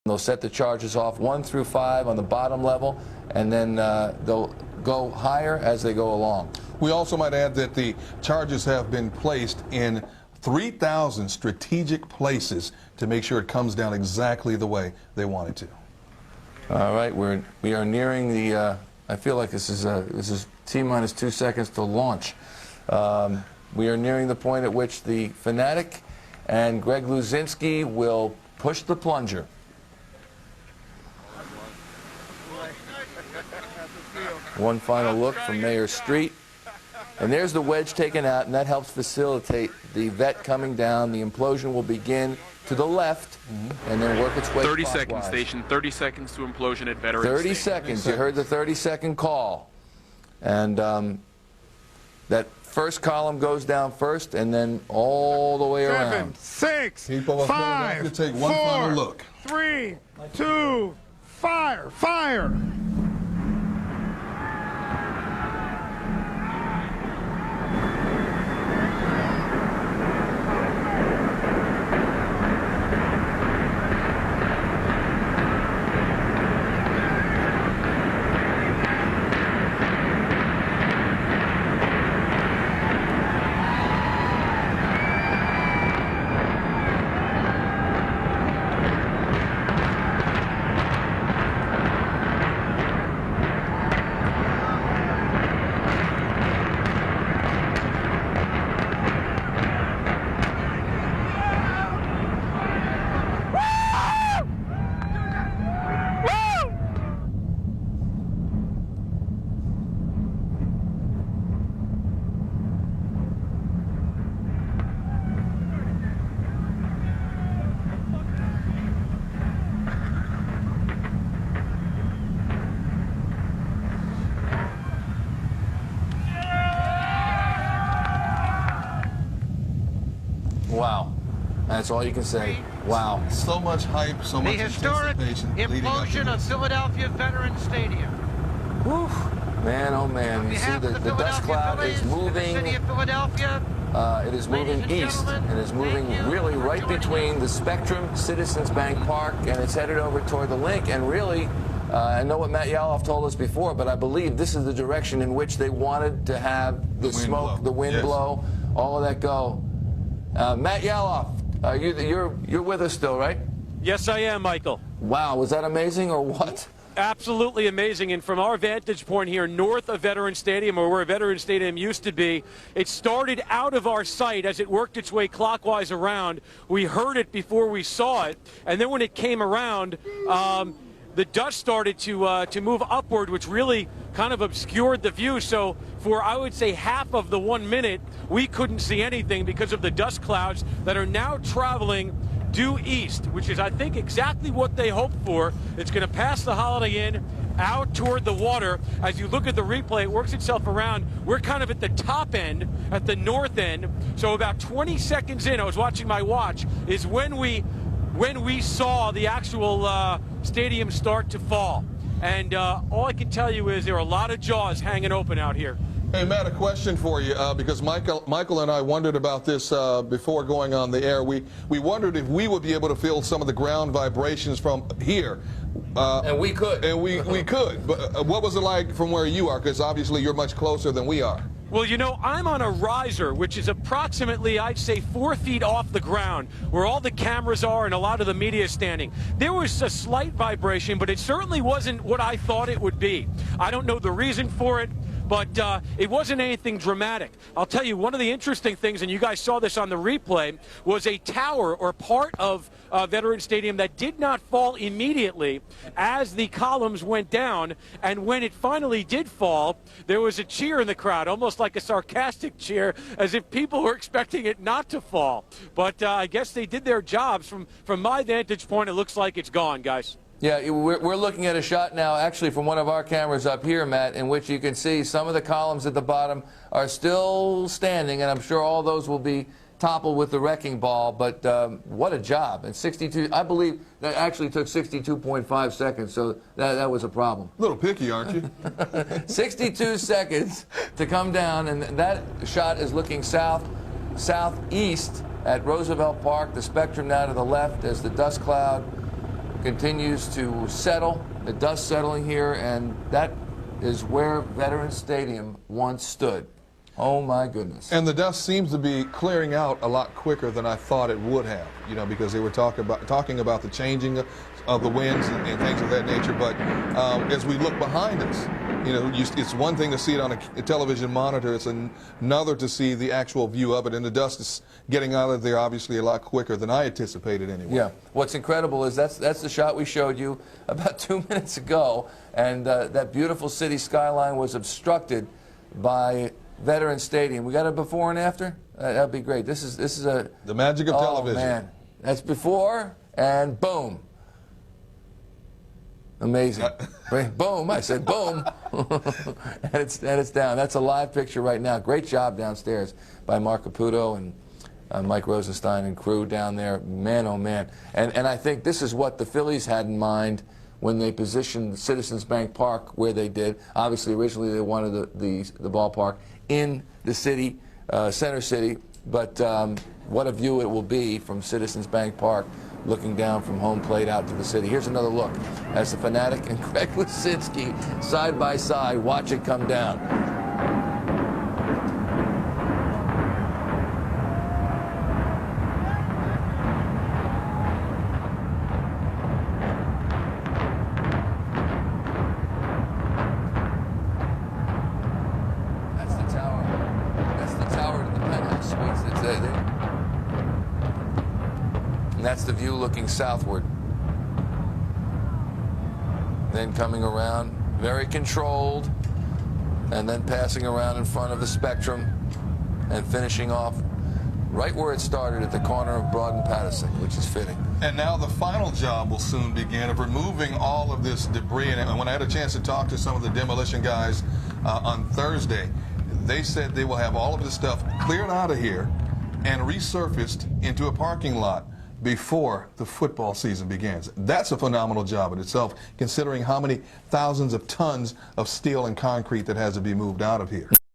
They'll set the charges off 1 through 5 on the bottom level, and then they'll go higher as they go along. We also might add that the charges have been placed in 3,000 strategic places to make sure it comes down exactly the way they want it to. All right, we are nearing the. I feel like this is T-minus 2 seconds to launch. We are nearing the point at which the Fanatic and Greg Luzinski will push the plunger. One final look from Mayor Street. And there's the wedge taken out, and that helps facilitate the vet coming down. The implosion will begin to the left and then work its way 30 clockwise. seconds, station. 30 seconds to implosion at Veterans 30 Stadium. seconds. You heard the 30-second call. And that first column goes down first and then all the way around. 7, 6, People 5, take one 4, final look. 3, 2, fire, fire. Wow. That's all you can say. Wow. So much hype, so much The historic implosion of Philadelphia Veterans Stadium. Whew. Man, oh man. You see the dust cloud is moving. City of Philadelphia. It is moving east, and is moving really right between the Spectrum, Citizens Bank Park, and it's headed over toward the Link. And really, I know what Matt Yaloff told us before, but I believe this is the direction in which they wanted to have the smoke, the wind blow, all of that go. Matt Yaloff, you're with us still, right? Yes, I am, Michael. Wow, was that amazing or what? Absolutely amazing. And from our vantage point here north of Veterans Stadium, or where Veterans Stadium used to be, it started out of our sight as it worked its way clockwise around. We heard it before we saw it. And then when it came around, the dust started to move upward, which really kind of obscured the view. So for, I would say, half of the 1 minute, we couldn't see anything because of the dust clouds that are now traveling due east, which is, I think, exactly what they hoped for. It's going to pass the Holiday Inn out toward the water. As you look at the replay, it works itself around. We're kind of at the top end, at the north end. So about 20 seconds in, I was watching my watch, is when we saw the actual stadium start to fall. And all I can tell you is there are a lot of jaws hanging open out here. Hey, Matt, a question for you, because Michael and I wondered about this before going on the air. We wondered if we would be able to feel some of the ground vibrations from here. And we could. And we could. But what was it like from where you are? Because obviously you're much closer than we are. Well, you know, I'm on a riser, which is approximately, I'd say, 4 feet off the ground, where all the cameras are and a lot of the media is standing. There was a slight vibration, but it certainly wasn't what I thought it would be. I don't know the reason for it, but it wasn't anything dramatic. I'll tell you, one of the interesting things, and you guys saw this on the replay, was a tower or part of Veterans Stadium that did not fall immediately as the columns went down. And when it finally did fall, there was a cheer in the crowd, almost like a sarcastic cheer, as if people were expecting it not to fall. But I guess they did their jobs. From my vantage point, it looks like it's gone, guys. Yeah, we're looking at a shot now, actually, from one of our cameras up here, Matt, in which you can see some of the columns at the bottom are still standing, and I'm sure all those will be toppled with the wrecking ball. But what a job. And 62, I believe that actually took 62.5 seconds, so that was a problem. A little picky, aren't you? 62 seconds to come down, and that shot is looking southeast at Roosevelt Park, the Spectrum now to the left as the dust cloud continues to settle, the dust settling here, and that is where Veterans Stadium once stood. Oh my goodness. And the dust seems to be clearing out a lot quicker than I thought it would have, you know, because they were talking about the changing of the winds and things of that nature. But as we look behind us, you know, it's one thing to see it on a television monitor. It's another to see the actual view of it. And the dust is getting out of there obviously a lot quicker than I anticipated anyway. Yeah. What's incredible is that's the shot we showed you about 2 minutes ago, and that beautiful city skyline was obstructed by Veterans Stadium. We got a before and after? That'd be great. This is a the magic of television. Oh man, that's before and boom. Amazing. Boom, I said boom. and it's down. That's a live picture right now. Great job downstairs by Mark Caputo and Mike Rosenstein and crew down there. Man, oh man. And I think this is what the Phillies had in mind when they positioned Citizens Bank Park where they did. Obviously, originally they wanted the ballpark in the city, center city, but what a view it will be from Citizens Bank Park, looking down from home plate out to the city. Here's another look as the Fanatic and Greg Lusinski side by side watch it come down. That's the tower. That's the tower to the penthouse suites. It's there. And that's the view looking southward. Then coming around, very controlled, and then passing around in front of the Spectrum and finishing off right where it started at the corner of Broad and Patterson, which is fitting. And now the final job will soon begin of removing all of this debris. And when I had a chance to talk to some of the demolition guys on Thursday, they said they will have all of this stuff cleared out of here and resurfaced into a parking lot before the football season begins. That's a phenomenal job in itself, considering how many thousands of tons of steel and concrete that has to be moved out of here.